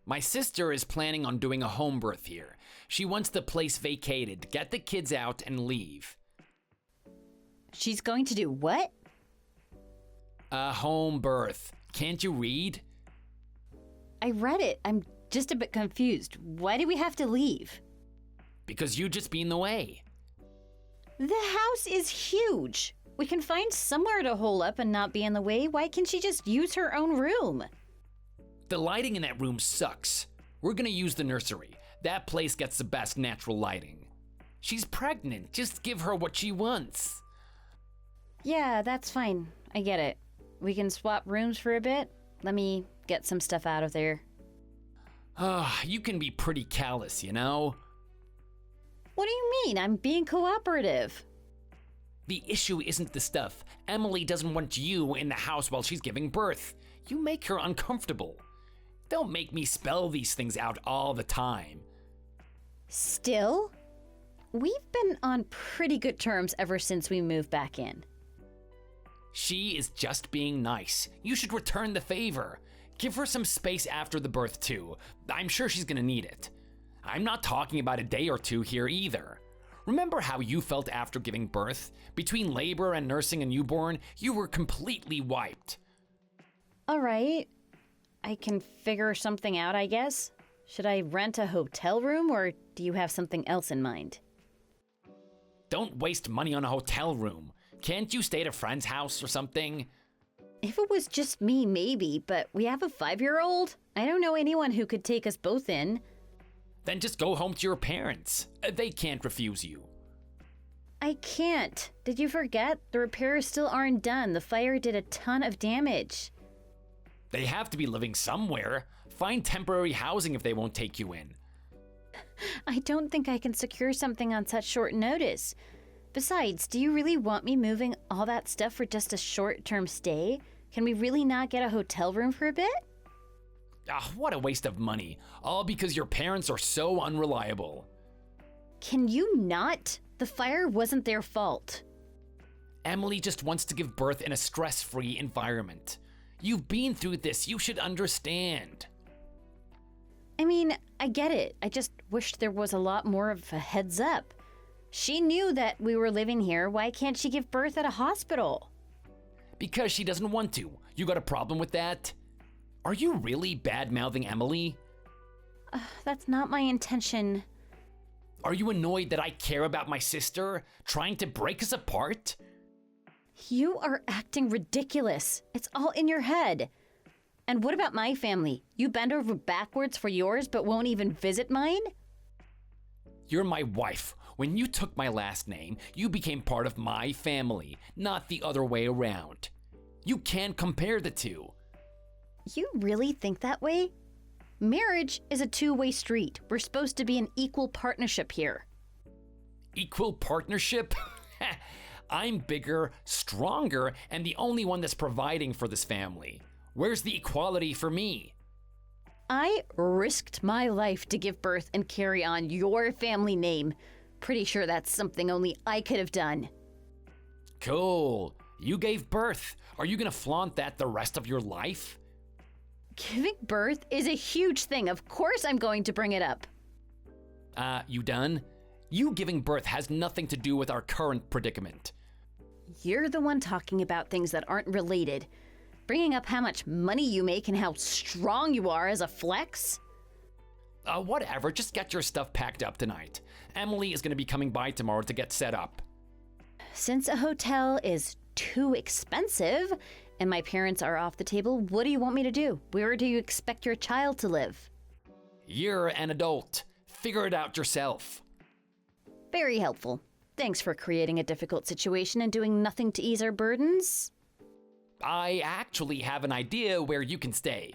My sister is planning on doing a home birth here. She wants the place vacated, get the kids out, and leave. She's going to do what? A home birth. Can't you read? I read it. I'm just a bit confused. Why do we have to leave? Because you just be in the way. The house is huge. We can find somewhere to hole up and not be in the way. Why can't she just use her own room? The lighting in that room sucks. We're gonna use the nursery. That place gets the best natural lighting. She's pregnant. Just give her what she wants. Yeah, that's fine. I get it. We can swap rooms for a bit. Let me get some stuff out of there. You can be pretty callous, you know? What do you mean? I'm being cooperative. The issue isn't the stuff. Emily doesn't want you in the house while she's giving birth. You make her uncomfortable. Don't make me spell these things out all the time. Still? We've been on pretty good terms ever since we moved back in. She is just being nice. You should return the favor. Give her some space after the birth, too. I'm sure she's gonna need it. I'm not talking about a day or two here either. Remember how you felt after giving birth? Between labor and nursing a newborn, you were completely wiped. All right. I can figure something out, I guess. Should I rent a hotel room, or do you have something else in mind? Don't waste money on a hotel room. Can't you stay at a friend's house or something? If it was just me, maybe, but we have a 5-year-old. I don't know anyone who could take us both in. Then just go home to your parents. They can't refuse you. I can't. Did you forget? The repairs still aren't done. The fire did a ton of damage. They have to be living somewhere. Find temporary housing if they won't take you in. I don't think I can secure something on such short notice. Besides, do you really want me moving all that stuff for just a short-term stay? Can we really not get a hotel room for a bit? What a waste of money. All because your parents are so unreliable. Can you not? The fire wasn't their fault. Emily just wants to give birth in a stress-free environment. You've been through this, you should understand. I mean, I get it. I just wish there was a lot more of a heads up. She knew that we were living here. Why can't she give birth at a hospital? Because she doesn't want to. You got a problem with that? Are you really bad-mouthing Emily? That's not my intention. Are you annoyed that I care about my sister, trying to break us apart? You are acting ridiculous. It's all in your head. And what about my family? You bend over backwards for yours but won't even visit mine? You're my wife. When you took my last name, you became part of my family, not the other way around. You can't compare the two. You really think that way? Marriage is a two-way street. We're supposed to be an equal partnership here. Equal partnership? I'm bigger, stronger, and the only one that's providing for this family. Where's the equality for me? I risked my life to give birth and carry on your family name. Pretty sure that's something only I could have done. Cool. You gave birth. Are you gonna flaunt that the rest of your life? Giving birth is a huge thing. Of course I'm going to bring it up. You done? You giving birth has nothing to do with our current predicament. You're the one talking about things that aren't related. Bringing up how much money you make and how strong you are as a flex? Whatever, just get your stuff packed up tonight. Emily is gonna be coming by tomorrow to get set up. Since a hotel is too expensive and my parents are off the table, what do you want me to do? Where do you expect your child to live? You're an adult. Figure it out yourself. Very helpful. Thanks for creating a difficult situation and doing nothing to ease our burdens. I actually have an idea where you can stay.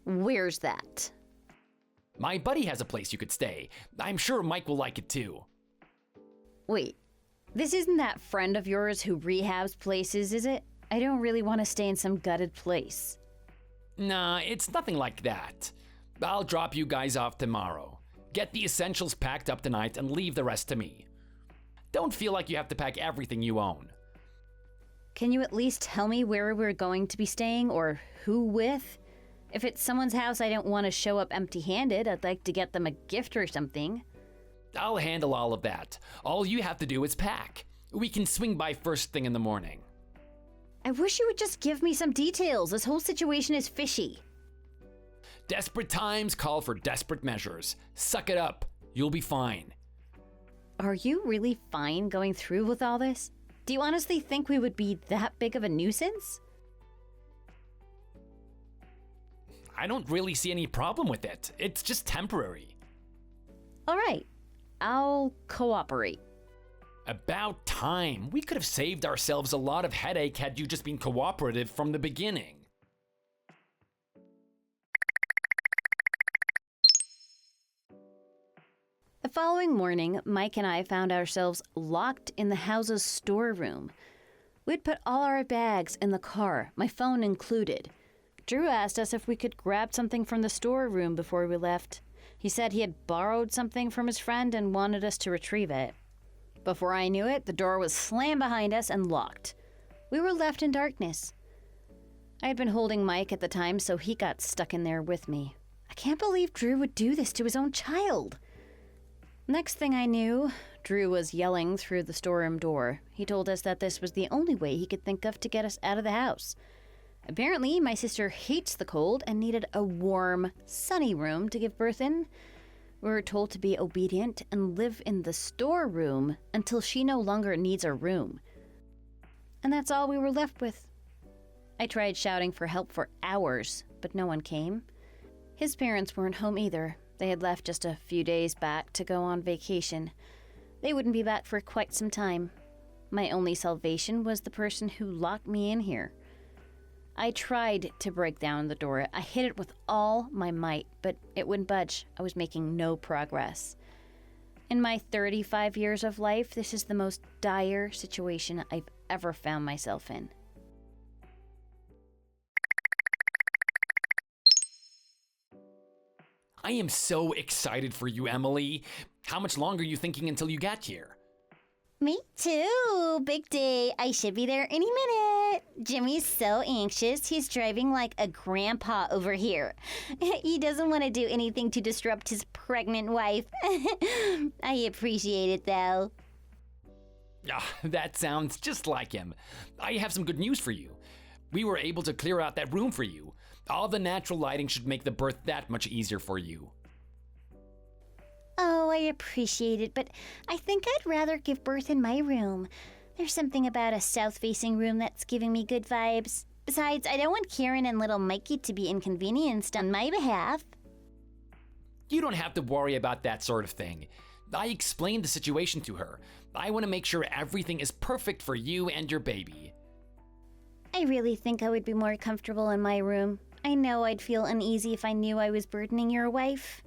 Where's that? My buddy has a place you could stay. I'm sure Mike will like it too. Wait, this isn't that friend of yours who rehabs places, is it? I don't really want to stay in some gutted place. Nah, it's nothing like that. I'll drop you guys off tomorrow. Get the essentials packed up tonight and leave the rest to me. Don't feel like you have to pack everything you own. Can you at least tell me where we're going to be staying or who with? If it's someone's house, I don't want to show up empty-handed. I'd like to get them a gift or something. I'll handle all of that. All you have to do is pack. We can swing by first thing in the morning. I wish you would just give me some details. This whole situation is fishy. Desperate times call for desperate measures. Suck it up. You'll be fine. Are you really fine going through with all this? Do you honestly think we would be that big of a nuisance? I don't really see any problem with it. It's just temporary. All right, I'll cooperate. About time. We could have saved ourselves a lot of headache had you just been cooperative from the beginning. The following morning, Mike and I found ourselves locked in the house's storeroom. We'd put all our bags in the car, my phone included. Drew asked us if we could grab something from the storeroom before we left. He said he had borrowed something from his friend and wanted us to retrieve it. Before I knew it, the door was slammed behind us and locked. We were left in darkness. I had been holding Mike at the time, so he got stuck in there with me. I can't believe Drew would do this to his own child. Next thing I knew, Drew was yelling through the storeroom door. He told us that this was the only way he could think of to get us out of the house. Apparently, my sister hates the cold and needed a warm, sunny room to give birth in. We were told to be obedient and live in the storeroom until she no longer needs a room. And that's all we were left with. I tried shouting for help for hours, but no one came. His parents weren't home either. They had left just a few days back to go on vacation. They wouldn't be back for quite some time. My only salvation was the person who locked me in here. I tried to break down the door. I hit it with all my might, but it wouldn't budge. I was making no progress. In my 35 years of life, this is the most dire situation I've ever found myself in. I am so excited for you, Emily. How much longer are you thinking until you get here? Me too. Big day. I should be there any minute. Jimmy's so anxious. He's driving like a grandpa over here. He doesn't want to do anything to disrupt his pregnant wife. I appreciate it, though. That sounds just like him. I have some good news for you. We were able to clear out that room for you. All the natural lighting should make the birth that much easier for you. Oh, I appreciate it, but I think I'd rather give birth in my room. There's something about a south-facing room that's giving me good vibes. Besides, I don't want Karen and little Mikey to be inconvenienced on my behalf. You don't have to worry about that sort of thing. I explained the situation to her. I want to make sure everything is perfect for you and your baby. I really think I would be more comfortable in my room. I know I'd feel uneasy if I knew I was burdening your wife.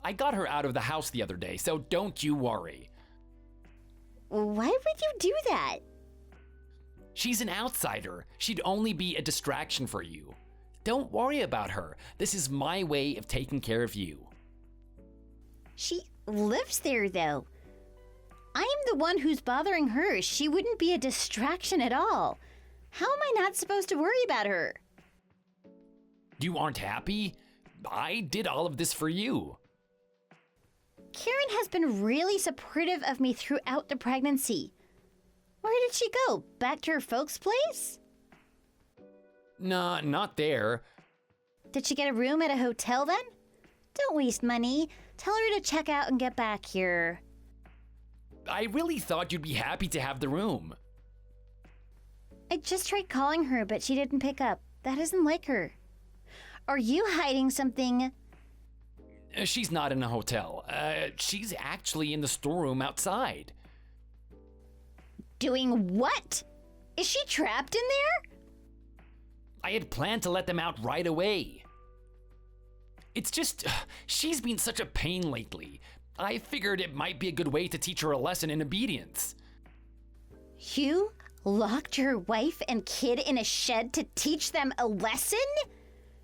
I got her out of the house the other day, so don't you worry. Why would you do that? She's an outsider. She'd only be a distraction for you. Don't worry about her. This is my way of taking care of you. She lives there, though. I'm the one who's bothering her. She wouldn't be a distraction at all. How am I not supposed to worry about her? You aren't happy? I did all of this for you. Karen has been really supportive of me throughout the pregnancy. Where did she go? Back to her folks' place? Nah, not there. Did she get a room at a hotel then? Don't waste money. Tell her to check out and get back here. I really thought you'd be happy to have the room. I just tried calling her, but she didn't pick up. That isn't like her. Are you hiding something? She's not in a hotel. She's actually in the storeroom outside. Doing what? Is she trapped in there? I had planned to let them out right away. It's just, she's been such a pain lately. I figured it might be a good way to teach her a lesson in obedience. You locked your wife and kid in a shed to teach them a lesson?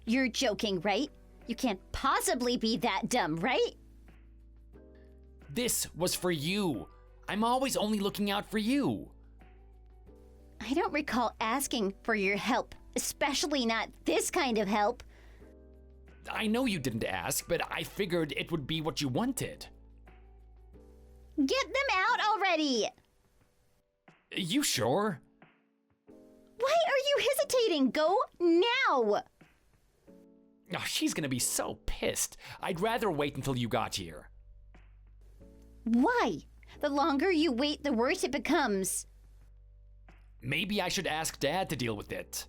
You're joking, right? You can't possibly be that dumb, right? This was for you. I'm always only looking out for you. I I don't recall asking for your help, especially not this kind of help. I know you didn't ask, but I figured it would be what you wanted. Get them out already! You sure? Why are you hesitating? Go now! Oh, she's gonna be so pissed. I'd rather wait until you got here. Why? The longer you wait, the worse it becomes. Maybe I should ask Dad to deal with it.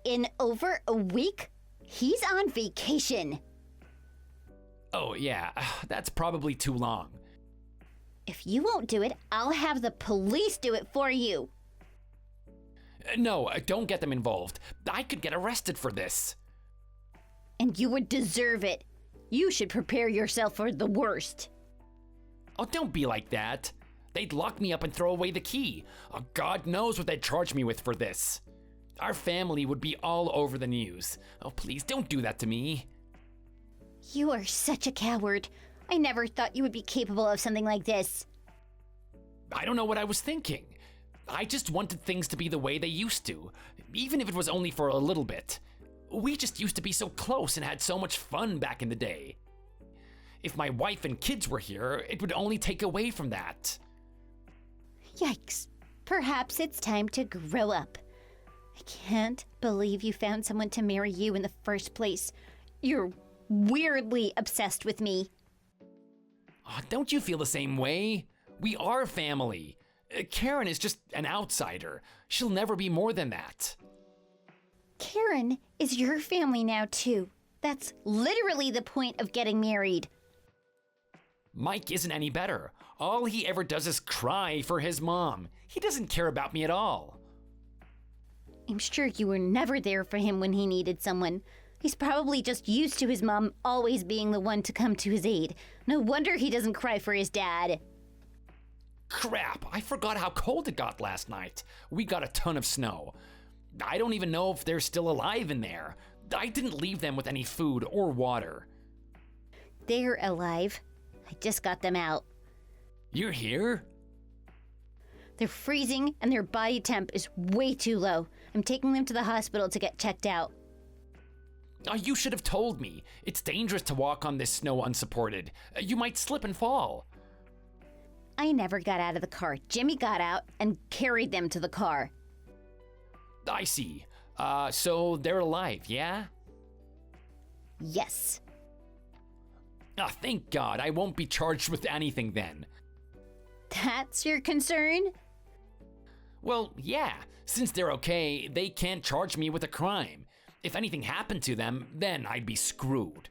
In over a week? He's on vacation. Oh yeah, that's probably too long. If you won't do it, I'll have the police do it for you. No, don't get them involved. I could get arrested for this. And you would deserve it. You should prepare yourself for the worst. Oh, don't be like that. They'd lock me up and throw away the key. Oh, God knows what they'd charge me with for this. Our family would be all over the news. Oh, please, don't do that to me. You are such a coward. I never thought you would be capable of something like this. I don't know what I was thinking. I just wanted things to be the way they used to, even if it was only for a little bit. We just used to be so close and had so much fun back in the day. If my wife and kids were here, it would only take away from that. Yikes. Perhaps it's time to grow up. I can't believe you found someone to marry you in the first place. You're weirdly obsessed with me. Oh, don't you feel the same way? We are family. Karen is just an outsider. She'll never be more than that. Karen is your family now, too. That's literally the point of getting married. Mike isn't any better. All he ever does is cry for his mom. He doesn't care about me at all. I'm sure you were never there for him when he needed someone. He's probably just used to his mom always being the one to come to his aid. No wonder he doesn't cry for his dad. Crap, I forgot how cold it got last night. We got a ton of snow. I don't even know if they're still alive in there. I didn't leave them with any food or water. They're alive. I just got them out. You're here? They're freezing and their body temp is way too low. I'm taking them to the hospital to get checked out. Oh, you should have told me. It's dangerous to walk on this snow unsupported. You might slip and fall. I never got out of the car. Jimmy got out and carried them to the car. I see. So they're alive, yeah? Yes. Ah, thank God. I won't be charged with anything then. That's your concern? Well, yeah. Since they're okay, they can't charge me with a crime. If anything happened to them, then I'd be screwed.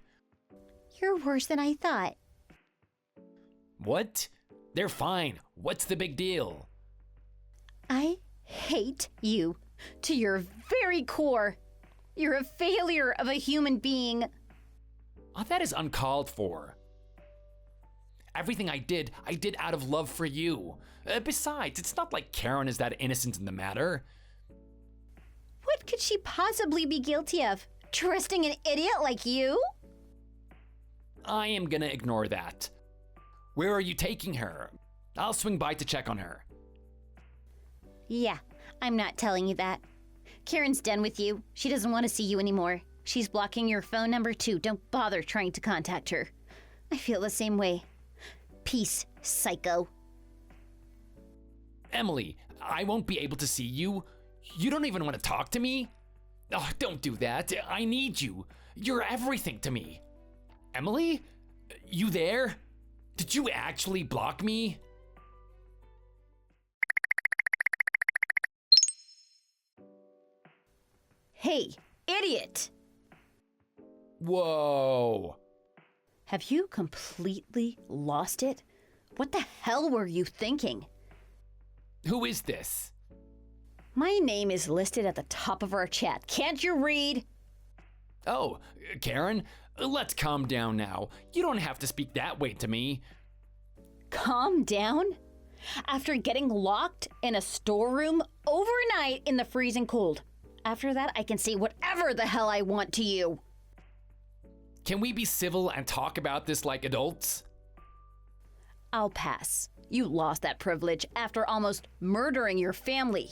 You're worse than I thought. What? They're fine. What's the big deal? I hate you to your very core. You're a failure of a human being. Oh, that is uncalled for. Everything I did out of love for you. Besides, it's not like Karen is that innocent in the matter. What could she possibly be guilty of? Trusting an idiot like you? I am gonna ignore that. Where are you taking her? I'll swing by to check on her. Yeah, I'm not telling you that. Karen's done with you. She doesn't want to see you anymore. She's blocking your phone number too. Don't bother trying to contact her. I feel the same way. Peace, psycho. Emily, I won't be able to see you. You don't even want to talk to me? Oh, don't do that. I need you. You're everything to me. Emily? You there? Did you actually block me? Hey, idiot! Whoa. Have you completely lost it? What the hell were you thinking? Who is this? My name is listed at the top of our chat. Can't you read? Oh, Karen, let's calm down now. You don't have to speak that way to me. Calm down? After getting locked in a storeroom overnight in the freezing cold. After that, I can say whatever the hell I want to you. Can we be civil and talk about this like adults? I'll pass. You lost that privilege after almost murdering your family.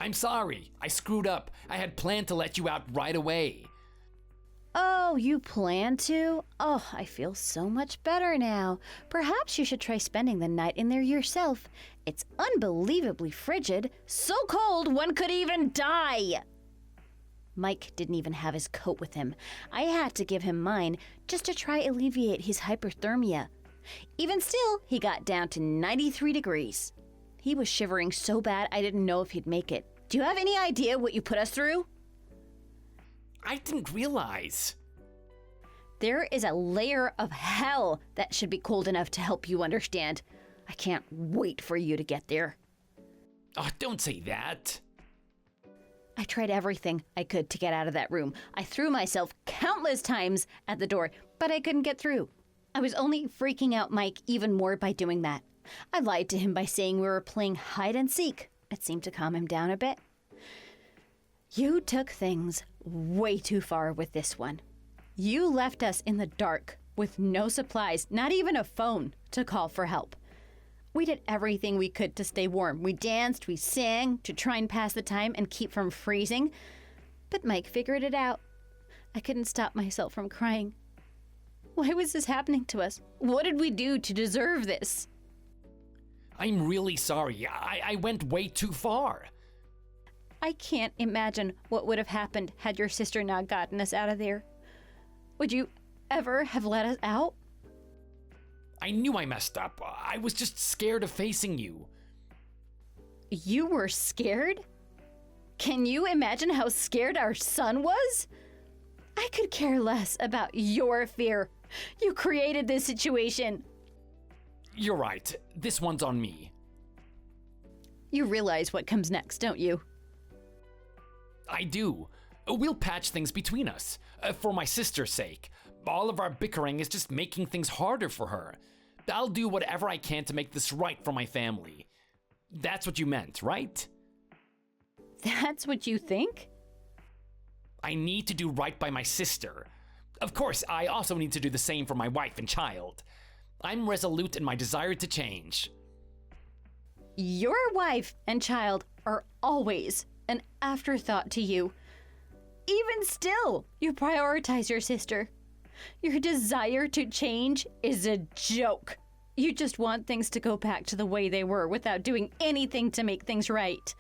I'm sorry. I screwed up. I had planned to let you out right away. Oh, you plan to? Oh, I feel so much better now. Perhaps you should try spending the night in there yourself. It's unbelievably frigid, so cold one could even die. Mike didn't even have his coat with him. I had to give him mine just to try alleviate his hypothermia. Even still, he got down to 93 degrees. He was shivering so bad I didn't know if he'd make it. Do you have any idea what you put us through? I didn't realize. There is a layer of hell that should be cold enough to help you understand. I can't wait for you to get there. Oh, don't say that. I tried everything I could to get out of that room. I threw myself countless times at the door, but I couldn't get through. I was only freaking out Mike even more by doing that. I lied to him by saying we were playing hide and seek. It seemed to calm him down a bit. You took things way too far with this one. You left us in the dark with no supplies, not even a phone to call for help. We did everything we could to stay warm. We danced, we sang to try and pass the time and keep from freezing. But Mike figured it out. I couldn't stop myself from crying. Why was this happening to us? What did we do to deserve this? I'm really sorry. I went way too far. I can't imagine what would have happened had your sister not gotten us out of there. Would you ever have let us out? I knew I messed up. I was just scared of facing you. You were scared? Can you imagine how scared our son was? I could care less about your fear. You created this situation. You're right. This one's on me. You realize what comes next, don't you? I do. We'll patch things between us. For my sister's sake. All of our bickering is just making things harder for her. I'll do whatever I can to make this right for my family. That's what you meant, right? That's what you think? I need to do right by my sister. Of course, I also need to do the same for my wife and child. I'm resolute in my desire to change. Your wife and child are always an afterthought to you. Even still, you prioritize your sister. Your desire to change is a joke. You just want things to go back to the way they were without doing anything to make things right.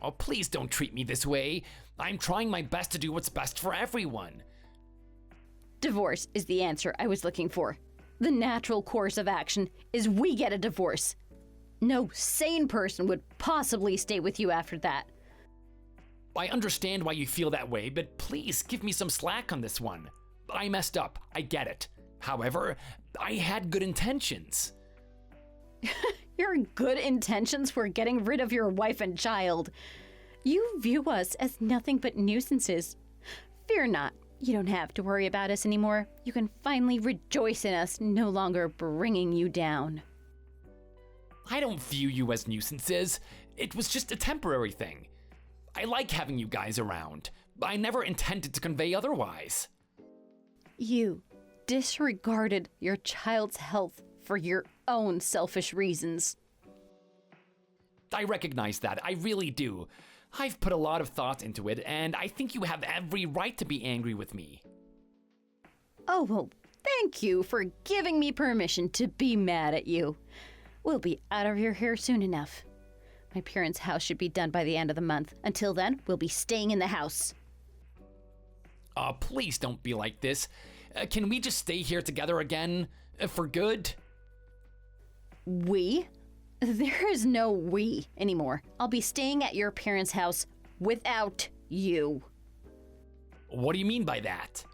Oh, please don't treat me this way. I'm trying my best to do what's best for everyone. Divorce is the answer I was looking for. The natural course of action is we get a divorce. No sane person would possibly stay with you after that. I understand why you feel that way, but please give me some slack on this one. I messed up, I get it. However, I had good intentions. Your good intentions were getting rid of your wife and child. You view us as nothing but nuisances. Fear not, you don't have to worry about us anymore. You can finally rejoice in us no longer bringing you down. I don't view you as nuisances. It was just a temporary thing. I like having you guys around. I never intended to convey otherwise. You disregarded your child's health for your own selfish reasons. I recognize that, I really do. I've put a lot of thought into it, and I think you have every right to be angry with me. Oh, well, thank you for giving me permission to be mad at you. We'll be out of your hair soon enough. My parents' house should be done by the end of the month. Until then, we'll be staying in the house. Please don't be like this. Can we just stay here together again? For good? We? There is no we anymore. I'll be staying at your parents' house without you. What do you mean by that?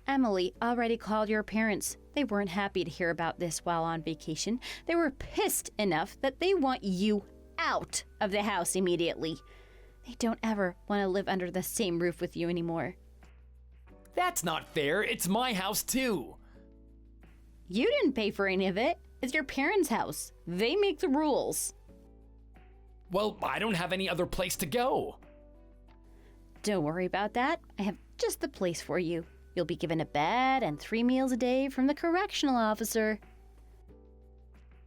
Emily already called your parents. They weren't happy to hear about this while on vacation. They were pissed enough that they want you out of the house immediately. They don't ever want to live under the same roof with you anymore. That's not fair. It's my house too. You didn't pay for any of it. It's your parents' house. They make the rules. Well, I don't have any other place to go. Don't worry about that. I have just the place for you. You'll be given a bed and 3 meals a day from the correctional officer.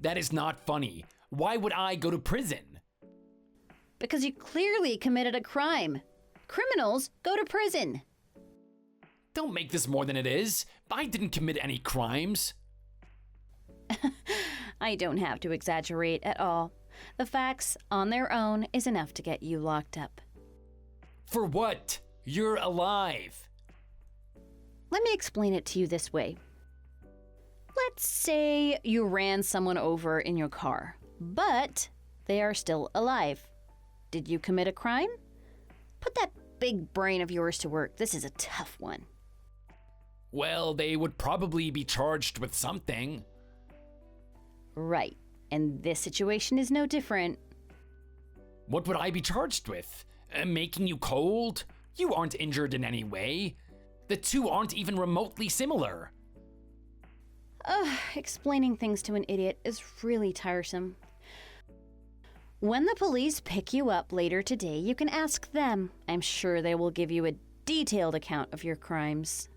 That is not funny. Why would I go to prison? Because you clearly committed a crime. Criminals go to prison. Don't make this more than it is. I didn't commit any crimes. I don't have to exaggerate at all. The facts on their own is enough to get you locked up. For what? You're alive. Let me explain it to you this way. Let's say you ran someone over in your car, but they are still alive. Did you commit a crime? Put that big brain of yours to work. This is a tough one. Well, they would probably be charged with something. Right. And this situation is no different. What would I be charged with? Making you cold? You aren't injured in any way. The two aren't even remotely similar. Explaining things to an idiot is really tiresome. When the police pick you up later today, you can ask them. I'm sure they will give you a detailed account of your crimes.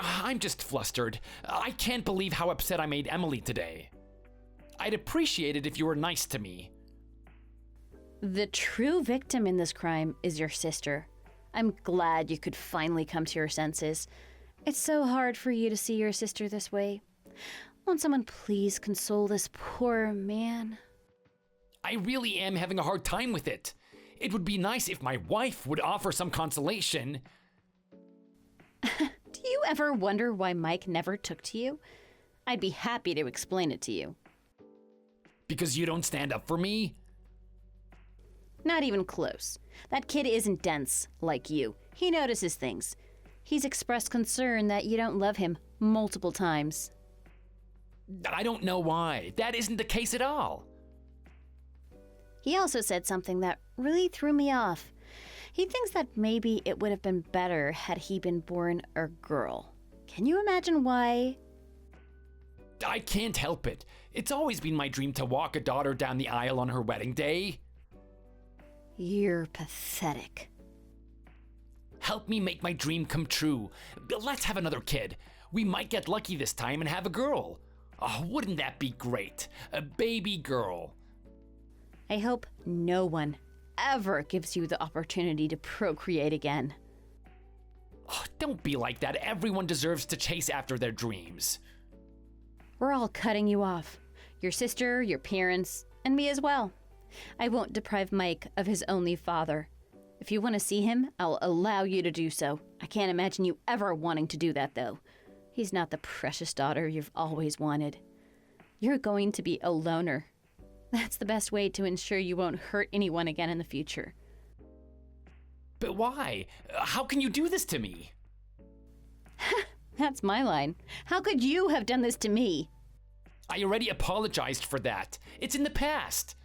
I'm just flustered. I can't believe how upset I made Emily today. I'd appreciate it if you were nice to me. The true victim in this crime is your sister. I'm glad you could finally come to your senses. It's so hard for you to see your sister this way. Won't someone please console this poor man? I really am having a hard time with it. It would be nice if my wife would offer some consolation. Do you ever wonder why Mike never took to you? I'd be happy to explain it to you. Because you don't stand up for me? Not even close. That kid isn't dense like you. He notices things. He's expressed concern that you don't love him multiple times. I don't know why. That isn't the case at all. He also said something that really threw me off. He thinks that maybe it would have been better had he been born a girl. Can you imagine why? I can't help it. It's always been my dream to walk a daughter down the aisle on her wedding day. You're pathetic. Help me make my dream come true. Let's have another kid. We might get lucky this time and have a girl. Oh, wouldn't that be great? A baby girl. I hope no one ever gives you the opportunity to procreate again. Oh, don't be like that. Everyone deserves to chase after their dreams. We're all cutting you off. Your sister, your parents, and me as well. I won't deprive Mike of his only father. If you want to see him, I'll allow you to do so. I can't imagine you ever wanting to do that, though. He's not the precious daughter you've always wanted. You're going to be a loner. That's the best way to ensure you won't hurt anyone again in the future. But why? How can you do this to me? That's my line. How could you have done this to me? I already apologized for that. It's in the past.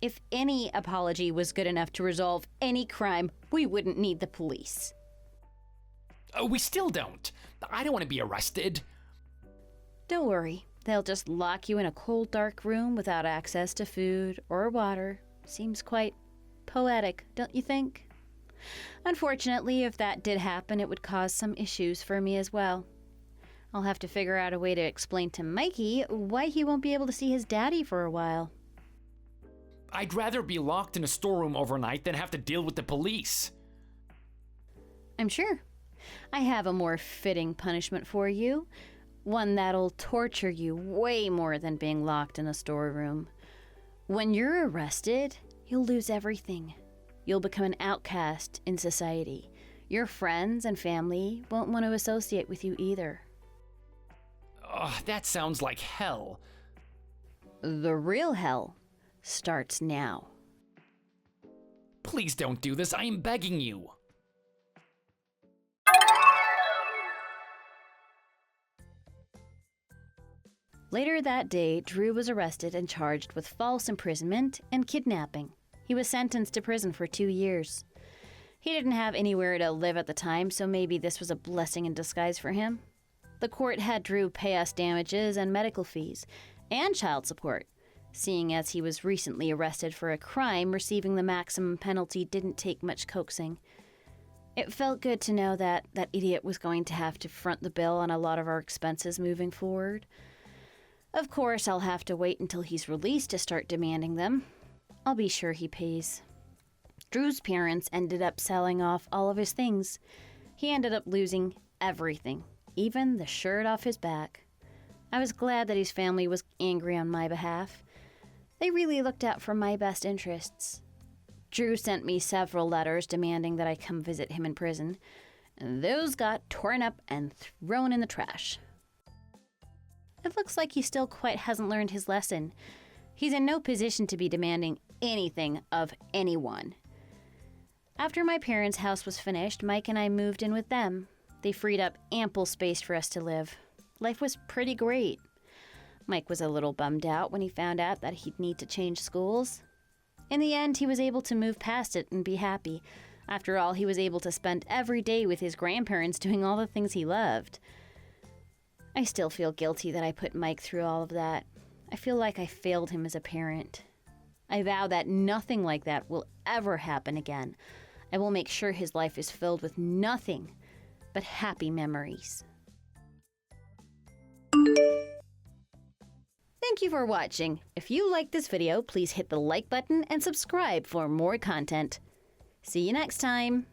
If any apology was good enough to resolve any crime, we wouldn't need the police. We still don't. I don't want to be arrested. Don't worry. They'll just lock you in a cold, dark room without access to food or water. Seems quite poetic, don't you think? Unfortunately, if that did happen, it would cause some issues for me as well. I'll have to figure out a way to explain to Mikey why he won't be able to see his daddy for a while. I'd rather be locked in a storeroom overnight than have to deal with the police. I'm sure. I have a more fitting punishment for you. One that'll torture you way more than being locked in a storeroom. When you're arrested, you'll lose everything. You'll become an outcast in society. Your friends and family won't want to associate with you either. That sounds like hell. The real hell starts now. Please don't do this. I am begging you. Later that day, Drew was arrested and charged with false imprisonment and kidnapping. He was sentenced to prison for 2 years. He didn't have anywhere to live at the time, so maybe this was a blessing in disguise for him. The court had Drew pay us damages and medical fees, and child support. Seeing as he was recently arrested for a crime, receiving the maximum penalty didn't take much coaxing. It felt good to know that that idiot was going to have to front the bill on a lot of our expenses moving forward. Of course, I'll have to wait until he's released to start demanding them. I'll be sure he pays. Drew's parents ended up selling off all of his things. He ended up losing everything, even the shirt off his back. I was glad that his family was angry on my behalf. They really looked out for my best interests. Drew sent me several letters demanding that I come visit him in prison, and those got torn up and thrown in the trash. It looks like he still quite hasn't learned his lesson. He's in no position to be demanding anything of anyone. After my parents' house was finished, Mike and I moved in with them. They freed up ample space for us to live. Life was pretty great. Mike was a little bummed out when he found out that he'd need to change schools. In the end, he was able to move past it and be happy. After all, he was able to spend every day with his grandparents doing all the things he loved. I still feel guilty that I put Mike through all of that. I feel like I failed him as a parent. I vow that nothing like that will ever happen again. I will make sure his life is filled with nothing but happy memories. Thank you for watching. If you liked this video, please hit the like button and subscribe for more content. See you next time.